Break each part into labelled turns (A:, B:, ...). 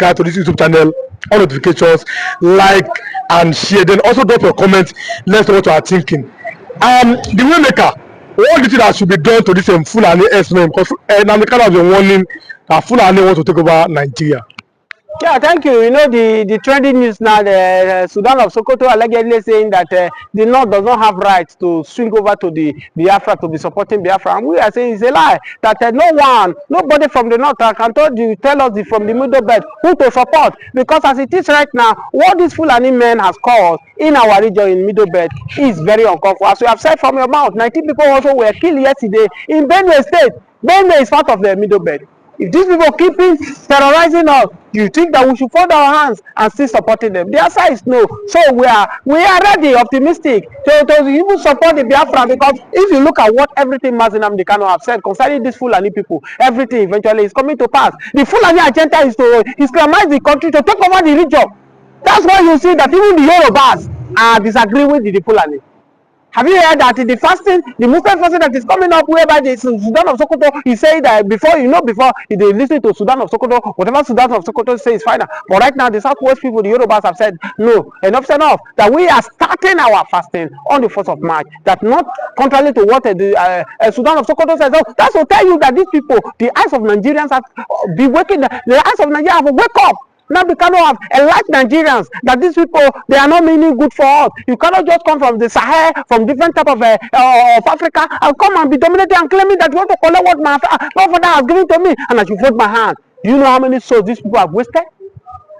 A: subscribe to this YouTube channel, on notifications, like and share. Then also drop your comments. Let's know what you are thinking. The Waymaker, what do you think that should be done to this Fulani hèrdsmeñ? Because Namdekan has been warning that Fulani want to take over Nigeria.
B: Yeah, thank you. You know, the trending news now, the Sudan of Sokoto allegedly saying that the North does not have rights to swing over to the Biafra to be supporting Biafra. And we are saying it's a lie. That nobody from the North can tell us from the middle belt who to support. Because as it is right now, what these Fulani men has caused in our region in middle belt is very uncomfortable. As you have said from your mouth, 19 people also were killed yesterday in Benue State. Benue is part of the middle belt. If these people keep terrorizing us, you think that we should fold our hands and still supporting them? The answer is no. So we are ready, optimistic to even support the Biafra, because if you look at what everything Mazi Nnamdi Kanu have said concerning these Fulani people, everything eventually is coming to pass. The Fulani agenda is to Islamize the country, to take over the region. That's why you see that even the Yorubas are disagreeing with the Fulani. Have you heard that the fasting, the Muslim fasting that is coming up, whereby the Sudan of Sokoto, he said that before they listen to Sudan of Sokoto, whatever Sudan of Sokoto says is final. But right now, the Southwest people, the Yorubas have said, no, enough's enough, that we are starting our fasting on the 1st of March. That not contrary to what the Sudan of Sokoto says. So that's to tell you that these people, the eyes of Nigerians have been waking, the eyes of Nigerians have wake up. Now we cannot have enlightened Nigerians that these people, they are not meaning good for us. You cannot just come from the Sahel, from different type of Africa, and come and be dominated and claiming that you want to collect what my father has given to me, and I should fold my hand. Do you know how many souls these people have wasted?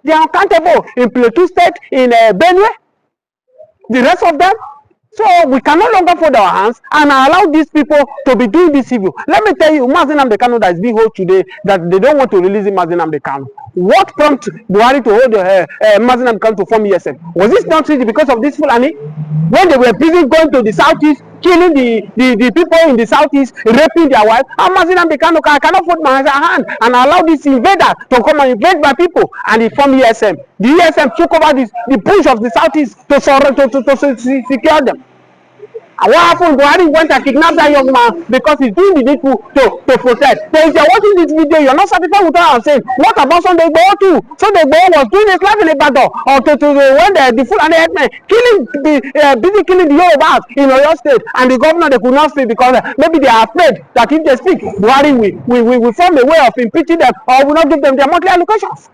B: They are uncountable in Plateau State, in Benue, the rest of them. So we can no longer fold our hands and allow these people to be doing this evil. Let me tell you, Mazi Nnamdi Kanu that is being held today, that they don't want to release Mazi Nnamdi Kanu. What prompted Buhari to hold Mazi Nnamdi Kanu to form ESM? Was this not really because of this Fulani? When they were busy going to the southeast, killing the people in the southeast, raping their wives, and Mazi Nnamdi Kanu cannot fold my hand and allow this invader to come and invade my people, and he formed ESM. The ESM took over the push of the southeast to secure them. And what happened? Buhari went and kidnapped that young man because he's doing the needful to protect. So if you're watching this video, you're not satisfied with what I'm saying. What about Sunday Igboho too? Sunday Igboho was doing his life in a battle, or when the Fulani hèrdsmeñ busy killing the Yorubas in Oyo State, and the governor, they could not speak because maybe they are afraid that if they speak, Buhari will form a way of impeaching them, or will not give them their monthly allocations.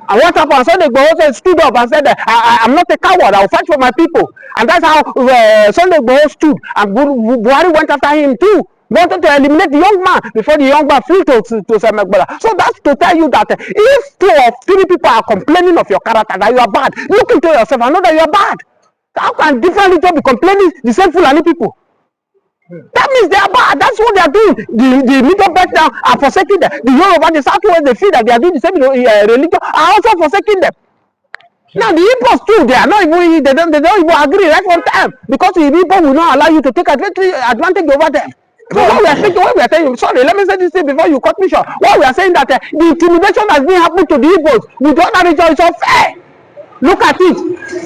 B: And what happened? Sunday Igboho stood up and said, I'm not a coward, I will fight for my people. And that's how Sunday Igboho stood. And Buhari went after him too. Wanted to eliminate the young man before the young man flew to Semegbala. So that's to tell you that if 2 or 3 people are complaining of your character, that you are bad, look into yourself and know that you are bad. How can different people be complaining the same Fulani people? That means they are bad. That's what they are doing. The middle belt now are forsaking them. The Yoruba, the Southwest, they feel that they are doing the same religion, are also forsaking them. Now the Igbos too, they are not even, they don't even agree right from time, because the people will not allow you to take advantage over them. So what we are saying, sorry, let me say this thing before you cut me short. What we are saying that the intimidation has been happening to the Igbos with the other region is unfair. Look at it.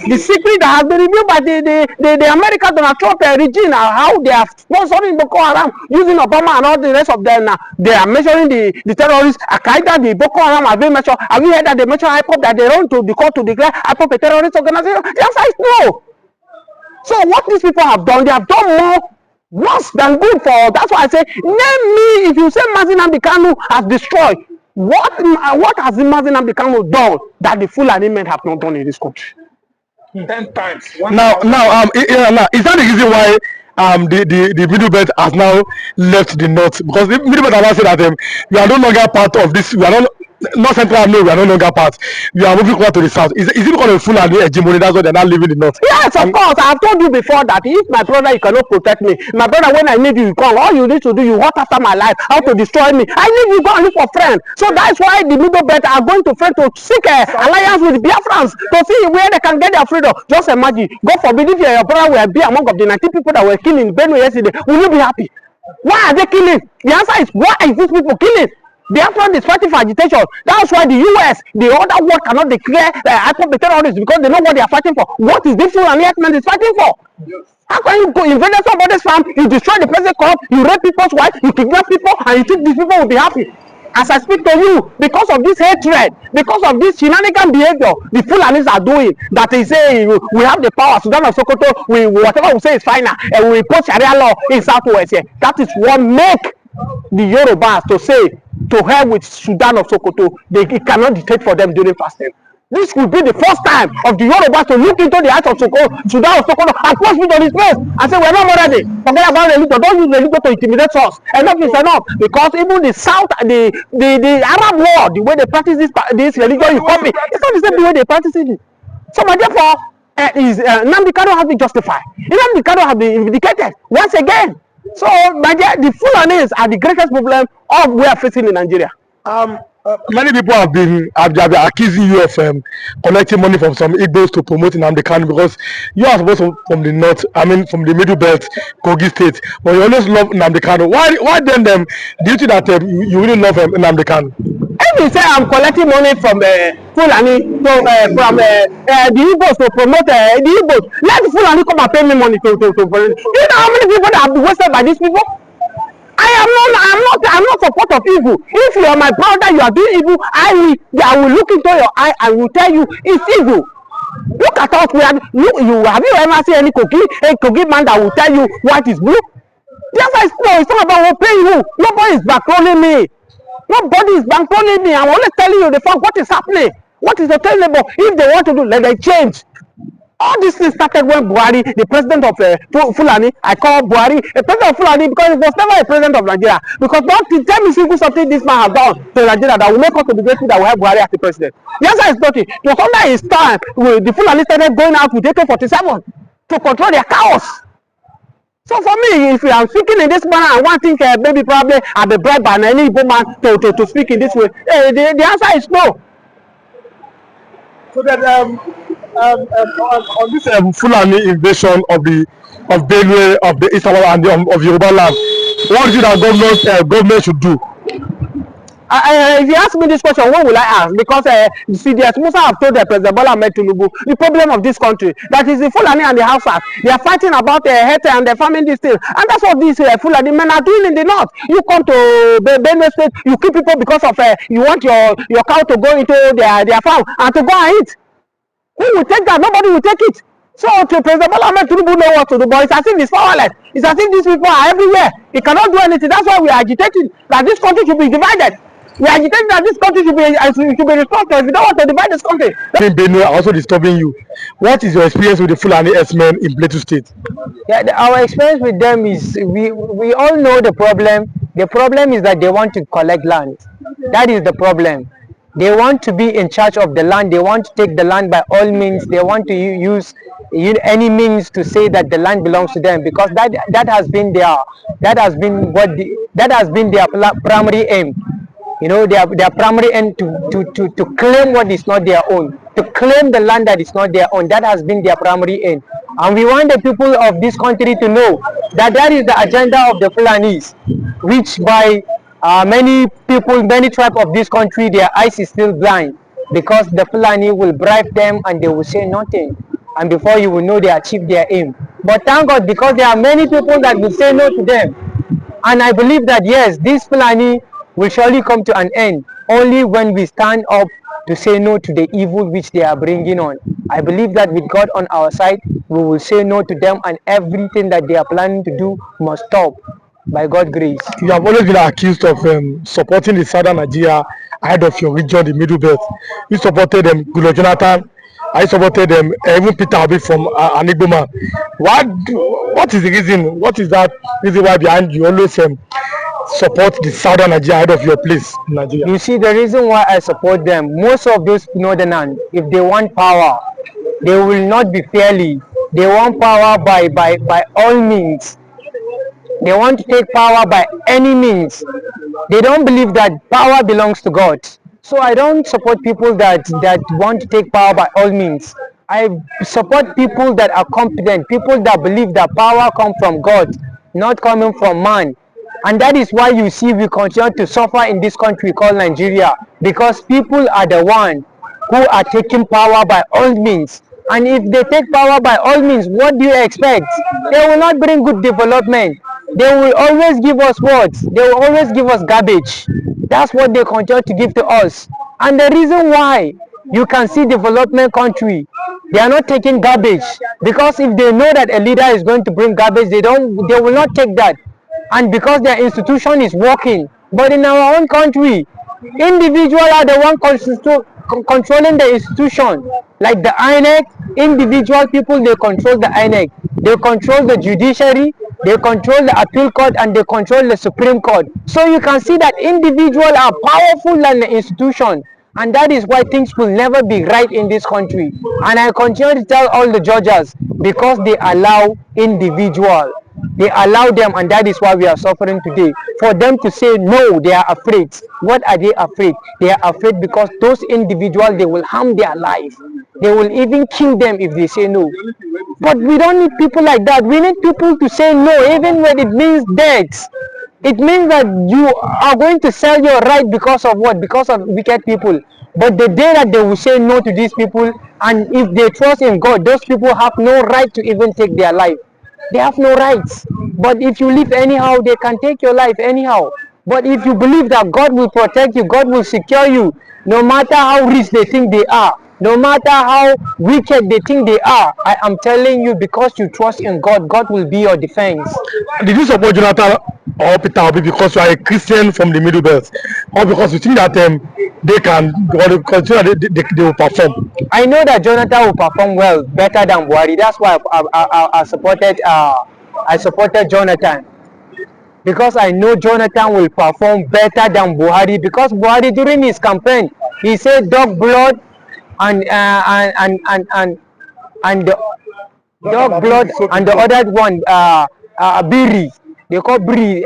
B: The secret that has been revealed by the American Donald Trump regime, how they are sponsoring Boko Haram, using Obama and all the rest of them now. They are measuring the terrorists. Al-Qaeda, the Boko Haram have been measured. Have you heard that they measure IPOP, that they run to the court to declare IPOP a terrorist organization? The answer is no. So what these people have done, they have done more worse than good for us. That's why I say, name me, if you say Mazi Nnamdi Kanu has destroyed, what has the Mazi Nnamdi Kanu done that the Fulani men have not done in this country?
A: 10 times. Now, is that the reason why the middle belt has now left the north? Because the middle belt has now said that we are no longer part of this. We are not central. No, we are no longer part. We are moving over to the south. Is it because of Fulani hegemony? That's why they are not living in the north.
B: Yes, of course. I have told you before that if my brother, you cannot protect me. My brother, when I need you, you come. All you need to do, you hunt after my life, how to destroy me. I need you go and look for friends. So that's why the middle belt are going to friend to seek alliance with Biafrans to see where they can get their freedom. Just imagine, God forbid, if your brother will be among of the 19 people that were killing in Benue yesterday, will you be happy? Why are they killing? The answer is, why is these people killing? Biafran is fighting for agitation. That's why the US, the other world cannot declare IPOP terrorists, because they know what they are fighting for. What is this Fulani hèrdsmeñ is fighting for? Yes. How can you go invade somebody's farm, you destroy the president's crop, you rape people's wives, you kidnap people, and you think these people will be happy? as I speak to you, because of this hatred, because of this shenanigan behavior the Fulanis are doing, that they say we have the power, Sudan of Sokoto, we whatever we say is final, and we impose Sharia law in Southwest here. That is what make the Yorubas to say to hell with Sudan of Sokoto. It cannot dictate for them during fasting. This will be the first time of the Yorubas to look into the eyes of Sudan of Sokoto and post it on his face and say, we're not more ready. Forget about religion. Don't use religion to intimidate us. Enough is enough. Because even the South, the Arab world, the way they practice this religion, you copy, it's not the same way they practice it. So, therefore, Nnamdi Kanu has been justified. Nnamdi Kanu has been vindicated once again. So, the Fulanis are the greatest problem of we are facing in Nigeria.
A: Many people have been accusing you of collecting money from some Igbos to promote Nnamdi Kanu, because you are supposed to from the north, I mean from the middle belt, Kogi State, but you always love Nnamdi Kanu. Why then do you think that you really love Nnamdi Kanu?
B: If you say I'm collecting money from Fulani, from the Igbos to promote the Igbos, let Fulani come and pay me money to you know how many people that have been wasted by these people? I'm not support of evil. If you are my brother, you are doing evil, I will look into your eye and will tell you it's evil. Look at us. Have you ever seen any Kogi man that will tell you what is blue? The answer is no. It's not about paying you. Nobody is bankrolling me. Nobody is bankrolling me. I'm only telling you the fact what is happening. What is the terrible? If they want to do, let them change. All this thing started when Buhari, the president of Fulani, I call Buhari a president of Fulani because he was never a president of Nigeria. Because don't tell me single something this man has done to Nigeria that will make us to be grateful that we have Buhari as the president. The answer is nothing. It was under his time the Fulani started going out with AK-47 to control their chaos. So for me, if I'm speaking in this manner, I want to think maybe probably I'll be bribed by any Igbo man to speak in this way. The answer is no.
A: So that on this Fulani invasion of Benue, of the East and of Yoruba land, what is it that government should do?
B: If you ask me this question, what will I ask? Because see, the Musa have told the President Bola Ahmed Tinubu the problem of this country, that is the Fulani and the Hausas. They are fighting about health and the farming this thing, and that's what these Fulani men are doing in the north. You come to Benue State, you kill people because of you want your cow to go into their farm and to go and eat. Who will take that? Nobody will take it. So to President Bola Ahmed Tinubu know what to do, but it's as if it's powerless. It's as if these people are everywhere. He cannot do anything. That's why we are agitating that this country should be divided. We are agitating that this country should be responsible. If you don't want to divide this country.
A: Benue are also disturbing you. What is your experience with the Fulani hèrdsmeñ in Plateau State?
C: Yeah, our experience with them is we all know the problem. The problem is that they want to collect land. That is the problem. They want to be in charge of the land. They want to take the land by all means. They want to use any means to say that the land belongs to them, because that has been their primary aim. You know, their primary aim to claim what is not their own, to claim the land that is not their own. That has been their primary aim. And we want the people of this country to know that that is the agenda of the Fulanis, which by many people, many tribes of this country, their eyes is still blind, because the Fulani will bribe them and they will say nothing. And before you will know, they achieve their aim. But thank God, because there are many people that will say no to them. And I believe that yes, this Fulani will surely come to an end only when we stand up to say no to the evil which they are bringing on. I believe that with God on our side, we will say no to them, and everything that they are planning to do must stop by God's grace.
A: You have always been accused of supporting the southern Nigeria ahead of your region, the Middle Belt. You supported them, Goodluck Jonathan. I supported them, even Peter Obi from an Igbo man. What is the reason? What is that reason why behind you always support the southern Nigeria ahead of your place in Nigeria?
C: You see, the reason why I support them, most of those northerners, if they want power, they will not be fairly. They want power by all means. They want to take power by any means. They don't believe that power belongs to God. So I don't support people that want to take power by all means. I support people that are competent, people that believe that power comes from God, not coming from man. And that is why you see we continue to suffer in this country called Nigeria, because people are the one who are taking power by all means. And if they take power by all means, what do you expect? They will not bring good development. They will always give us words. They will always give us garbage. That's what they continue to give to us. And the reason why you can see development country, they are not taking garbage, because if they know that a leader is going to bring garbage, they will not take that, and because their institution is working. But in our own country, individuals are the one controlling the institution, like the INEC. Individual people, they control the INEC, they control the judiciary, they control the appeal court, and they control the Supreme Court. So you can see that individuals are powerful than the institution, and that is why things will never be right in this country. And I continue to tell all the judges, because they allow individual, they allow them, and that is why we are suffering today. For them to say no, they are afraid. What are they afraid? They are afraid because those individuals, they will harm their life, they will even kill them if they say no. But we don't need people like that. We need people to say no, even when it means death. It means that you are going to sell your right because of what? Because of wicked people. But the day that they will say no to these people, and if they trust in God, those people have no right to even take their life. They have no rights. But if you live anyhow, they can take your life anyhow. But if you believe that God will protect you, God will secure you, no matter how rich they think they are, no matter how wicked they think they are, I am telling you, because you trust in God, God will be your defense.
A: Did you support Jonathan or Peter Obi because you are a Christian from the Middle Belt, or because you think that they can, they will perform?
C: I know that Jonathan will perform well, better than Buhari. That's why I supported Jonathan, because I know Jonathan will perform better than Buhari. Because Buhari, during his campaign, he said dog blood and the dog blood, and the other one biri, they call biri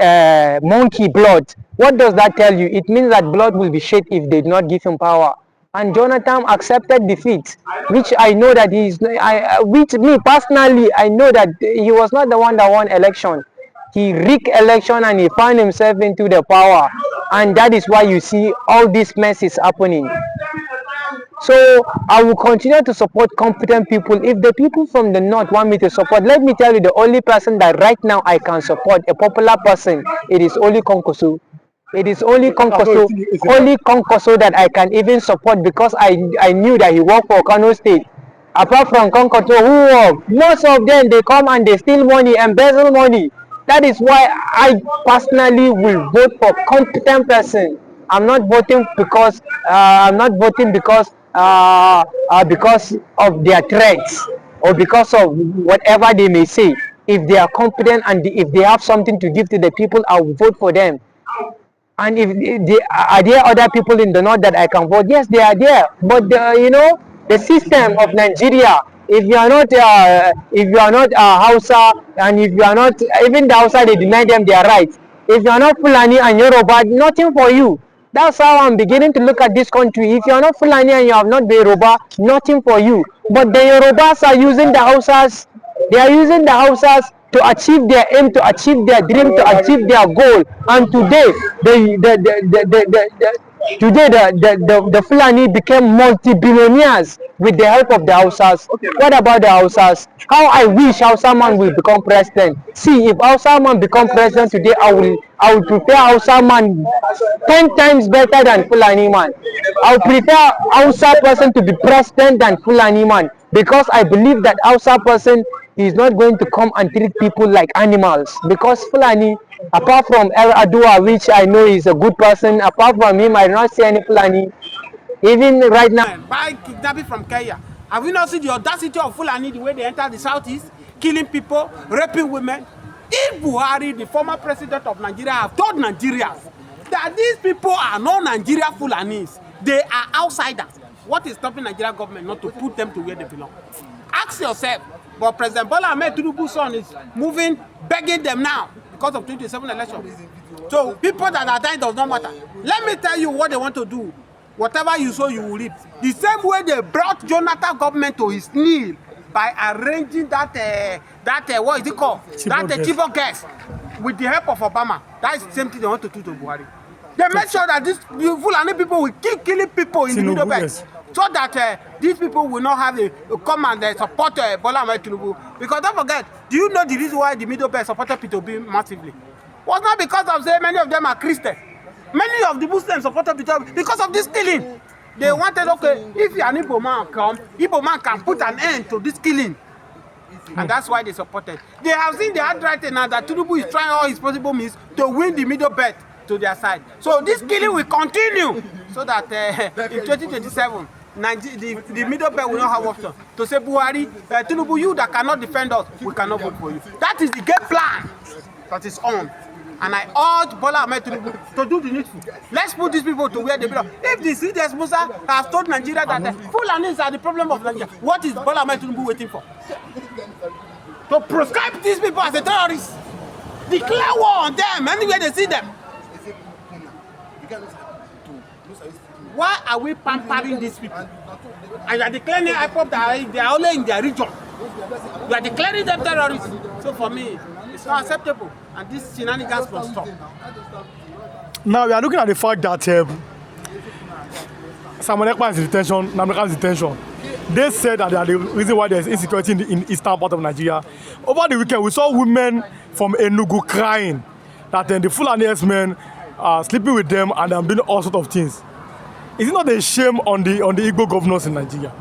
C: monkey blood. What does that tell you? It means that blood will be shed if they do not give him power. And Jonathan accepted defeat, which I know that he is. Which me personally, I know that he was not the one that won election. He rigged election and he found himself into the power, and that is why you see all this mess is happening. So I will continue to support competent people. If the people from the north want me to support, let me tell you, the only person that right now I can support, a popular person, it is only Konkoso. It is only Konkoso that I can even support, because I knew that he worked for Kano State. Apart from Konkoso, who work, most of them, they come and they steal money, embezzle money. That is why I personally will vote for competent person. I'm not voting because of their threats, or because of whatever they may say. If they are competent and if they have something to give to the people, I will vote for them. And if are there other people in the north that I can vote? Yes, they are there. But the system of Nigeria, if you are not Hausa, and if you are not, even the Hausa, they deny them their rights. If you are not Fulani and Yoruba, nothing for you. That's how I'm beginning to look at this country. If you are not Fulani and you have not been Yoruba, nothing for you. But the Yorubas are using the Hausas. They are using the Hausas to achieve their aim, to achieve their dream, to achieve their goal. And today, the Fulani became multi-billionaires with the help of the Hausas. Okay. What about the Hausas? How I wish Hausa man will become president. See, if Hausa man become president today, I will prefer Hausa man 10 times better than Fulani man. I would prefer Hausa person to be president than Fulani man, because I believe that Hausa person is not going to come and treat people like animals. Because Fulani, apart from El Adua, which I know is a good person, apart from him, I do not see any Fulani. Even right now,
D: by kidnapping from Kenya, have you not seen the audacity of Fulani, the way they enter the southeast, killing people, raping women? If Buhari, the former president of Nigeria, have told Nigerians that these people are not Nigeria Fulanis, they are outsiders, what is stopping Nigeria government not to put them to where they belong? Ask yourself. But President Bola Ahmed Tinubu's son is moving, begging them now because of 2027 election. So people that are dying does not matter. Let me tell you what they want to do. Whatever you sow, you will reap. The same way they brought Jonathan government to his knee by arranging that what is it called? Chief guest with the help of Obama. That is the same thing they want to do to Buhari. They make sure that these Fulani people will keep killing people in the Middle Belt, so that these people will not have a come and support Bola Ahmed Tinubu. Because don't forget, do you know the reason why the Middle Belt supported P2B massively? It was not because of, say, many of them are Christians. Many of the Muslims supported Peter because of this killing. They wanted, okay, if an Igbo man come, Igbo man can put an end to this killing. And that's why they supported. They have seen the handwriting now that Tinubu is trying all his possible means to win the middle belt to their side. So this killing will continue so that in 2027, the middle belt will not have option to say, Buhari, Tinubu, you that cannot defend us, we cannot vote for you. That is the game plan that is on. And I urge Bola Ahmed Tinubu to do the needful. Let's put these people to where they belong. If the CDS Musa has told Nigeria that Fulanis are the problem of Nigeria, what is Bola Ahmed Tinubu waiting for? To proscribe these people as a terrorist. Declare war on them anywhere they see them. Why are we pampering these people? And you are declaring IPOP that they are only in their region. You are declaring them terrorists. So for me, it's not acceptable. And this shenanigans must stop.
A: Now we are looking at the fact that Simon Ekpa is in detention, Namdeka is in detention. They said that they are the reason why there is insecurity in the eastern part of Nigeria. Over the weekend, we saw women from Enugu crying that the Fulani herdsmen are sleeping with them and they're doing all sorts of things. Is it not a shame on the Igbo governors in Nigeria?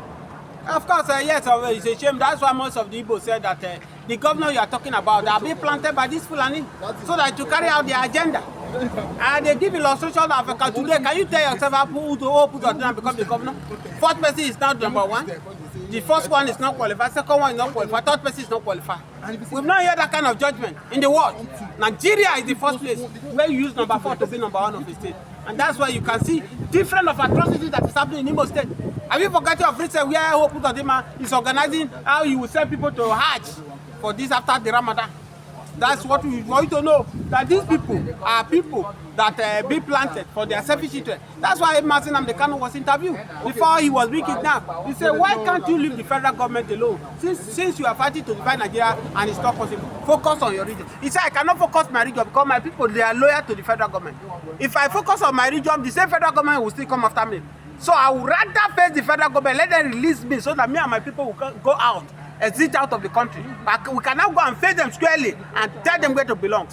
D: Of course, yes, it's a shame. That's why most of the Igbo said that the governor you are talking about are being planted by this Fulani so that to carry out their agenda. And they give illustration of today. Can you tell yourself who put on and become the governor? Fourth person is now number one. The first one is not qualified. Second one is not qualified. Third person is not qualified. We've not heard that kind of judgment in the world. Nigeria is the first place where you use number 4 to be number 1 of the state. And that's why you can see different of atrocities that is happening in Imo State. Have you forgotten of recent where Hope Uzodinma is organizing how he will send people to Hajj for this after the Ramadan? That's what we want you to know, that these people are people that be planted for their selfish interest. That's why Mazi Nnamdi Kanu was interviewed before he was being kidnapped. He said, why can't you leave the federal government alone? Since you are fighting to divide Nigeria and it's not possible, focus on your region. He said, I cannot focus my region because my people, they are loyal to the federal government. If I focus on my region, the same federal government will still come after me. So I would rather face the federal government, let them release me so that me and my people will go out, exit out of the country. But we can now go and face them squarely and tell them where to belong.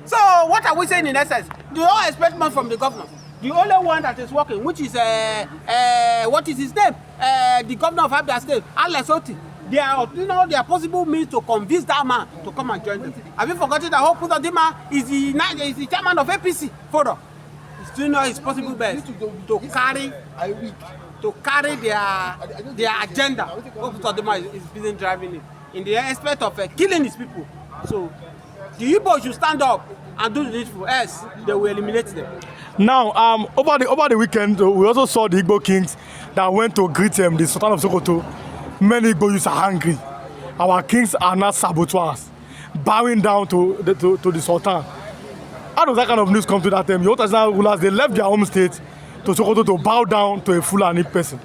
D: So what are we saying in essence? Do not expect much from the governor. The only one that is working, which is what is his name? The governor of Abia State, Alex Oti. There are possible means to convince that man to come and join them. Have you forgotten that Hope Uzodinma is the chairman of APC? Further, do you know it's possible best to carry their agenda? Hope Uzodinma is busy driving it in the aspect of killing his people. So the Igbo should stand up and do the needful, else they will eliminate them.
A: Now, over the weekend, we also saw the Igbo kings that went to greet the Sultan of Sokoto. Many Igbo youths are angry. Our kings are not saboteurs, bowing down to the Sultan. How does that kind of news come to that time? Your traditional rulers, they left their home state to Sokoto to bow down to a Fulani person.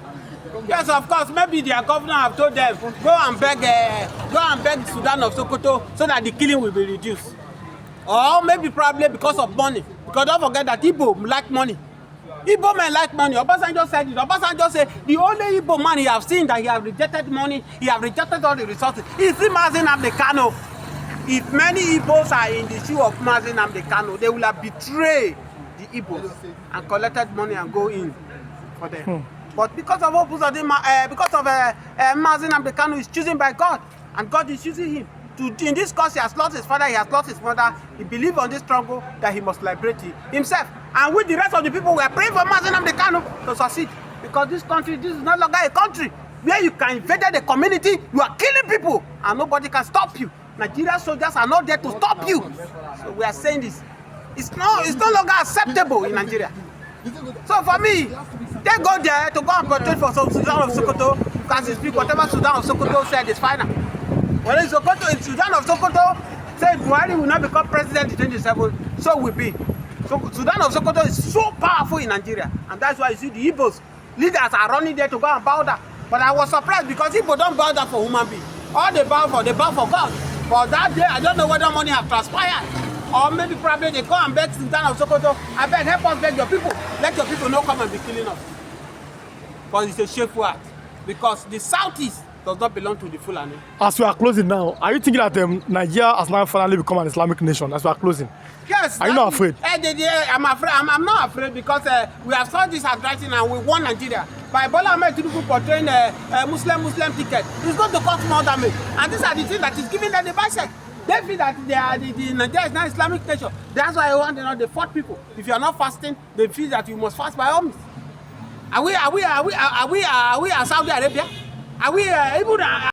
D: Yes, of course. Maybe their governor have told them, go and beg Sudan of Sokoto so that the killing will be reduced. Or maybe probably because of money. Because don't forget that Igbo like money. Igbo men like money. Obasanjo said it. Obasanjo said the only Igbo man he have seen that he have rejected money, he have rejected all the resources. Is Mazi Nnamdi Kanu. If many Igbos are in the shoe of Mazi Nnamdi Kanu, they will have betrayed the Igbos and collected money and go in for them. But because of Mazi Nnamdi Kanu is chosen by God, and God is using him. In this cause, he has lost his father, he has lost his mother. He believes on this struggle that he must liberate himself. And with the rest of the people, we are praying for Mazi Nnamdi Kanu to succeed. Because this country, this is no longer a country where you can invade the community, you are killing people, and nobody can stop you. Nigerian soldiers are not there to stop you. So we are saying this. It's no longer acceptable in Nigeria. So for me, they go there to go and protest for some Sudan of Sokoto, because they speak whatever Sudan of Sokoto said is final. When in Sudan of Sokoto said Buhari will not become president in 2027, so will be. So Sudan of Sokoto is so powerful in Nigeria, and that's why you see the Igbos leaders are running there to go and bow down. But I was surprised because Igbo don't bow down for human being. All they bow for God. But that day, I don't know whether money have transpired. Or maybe probably they go and beg Sultan of Sokoto, I beg, help us beg your people. Let your people not come and be killing us. But it's a shameful act. Because the Southeast does not belong to the Fulani.
A: As we are closing now, are you thinking that Nigeria has now finally become an Islamic nation as we are closing?
D: Yes.
A: Are you not afraid?
D: I'm afraid. I'm not afraid because we have saw this advertising and we won Nigeria. By Bola Ahmed Tinubu portraying Muslim ticket, it's going to cause more damage. And these are the things that is giving them the bicycle. They feel that they are the Nigeria is not Islamic nation. That's why I want the fourth people. If you are not fasting, they feel that you must fast by all means. Are we Saudi Arabia? Are we even?